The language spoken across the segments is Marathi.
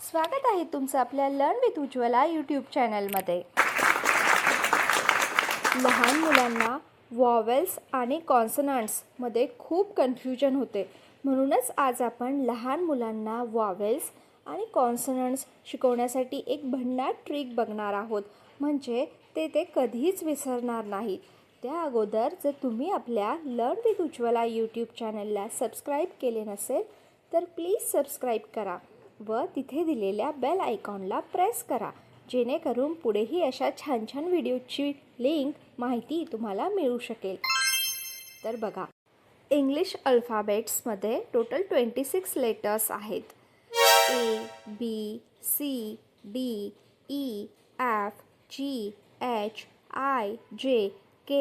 स्वागत आहे तुमचं आपल्या लर्न विथ उज्ज्वला यूट्यूब चॅनलमध्ये। लहान मुलांना वॉवेल्स आणि कॉन्सनंट्समध्ये खूप कन्फ्युजन होते, म्हणूनच आज आपण लहान मुलांना वॉवेल्स आणि कॉन्सनंट्स शिकवण्यासाठी एक भन्नाट ट्रिक बघणार आहोत, म्हणजे ते कधीच विसरणार नाहीत। त्या अगोदर जर तुम्ही आपल्या लर्न विथ उज्ज्वला यूट्यूब चॅनलला सबस्क्राईब केले नसेल तर प्लीज सबस्क्राईब करा व तिथे दिलेल्या बेल आयकॉनला प्रेस करा, जेणेकरून पुढेही अशा छान छान व्हिडिओची लिंक माहिती तुम्हाला मिळू शकेल। तर बघा, इंग्लिश अल्फाबेट्समध्ये टोटल 26 लेटर्स आहेत। A, B, C, D, E, F, G, H, I, J, K,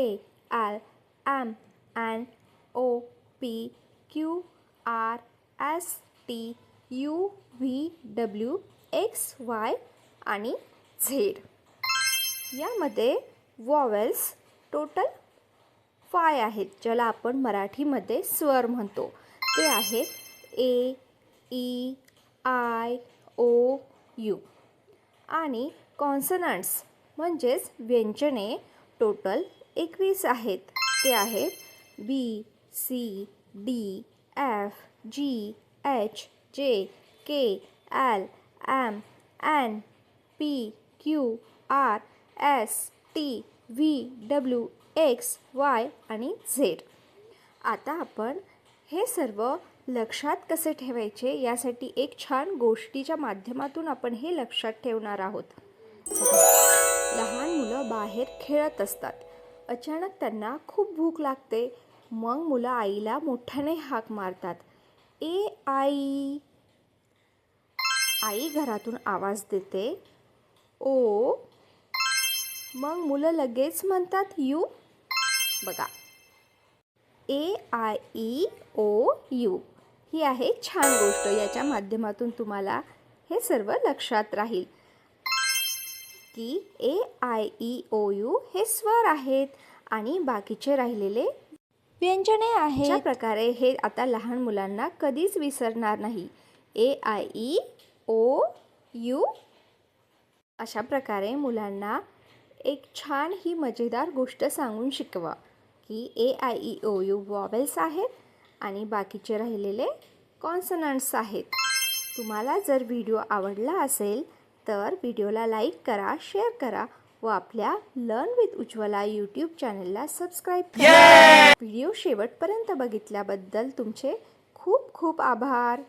L, M, N, O, P, Q, R, S, T, U, V, W, X, Y आणि Z। यामध्ये वॉवेल्स टोटल 5 आहेत, ज्याला आपण मराठीमध्ये स्वर म्हणतो। ते आहेत A, E, I, O, U। आणि कॉन्सनंट्स म्हणजेच व्यंजने टोटल 21 आहेत। ते आहेत B, C, D, F, G, H, J, K, L, M, N, P, Q, R, S, T, V, W, X, Y आणि Z। आता आपण हे सर्व लक्षात कसे ठेवायचे यासाठी एक छान गोष्टीच्या माध्यमातून आपण हे लक्षात ठेवणार आहोत। लहान मुलं बाहेर खेळत असतात, अचानक त्यांना खूप भूक लागते, मग मुलं आईला मोठ्याने हाक मारतात, ए आई। आई घरातून आवाज देते, ओ। मग मुलं लगेच म्हणतात यू। बघा, AIEOU ही आहे छान गोष्ट, याच्या माध्यमातून तुम्हाला हे सर्व लक्षात राहील की AIEOU हे स्वर आहेत आणि बाकीचे राहिलेले व्यंजने आहेत। अशा प्रकारे हे आता लहान मुलांना कधीच विसरणार नाही, AIEOU। अशा प्रकारे मुलांना एक छान ही मजेदार गोष्ट सांगून शिकवा की AIEOU वॉवेल्स आहेत आणि बाकीचे राहिलेले कॉन्सनंट्स आहेत। तुम्हाला जर व्हिडिओ आवडला असेल तर व्हिडिओला लाईक करा, शेअर करा व आपल्या लर्न विथ उज्ज्वला यूट्यूब चॅनलला सबस्क्राईब करा। व्हिडिओ शेवटपर्यंत बघितल्याबद्दल तुमचे खूप खूप आभार।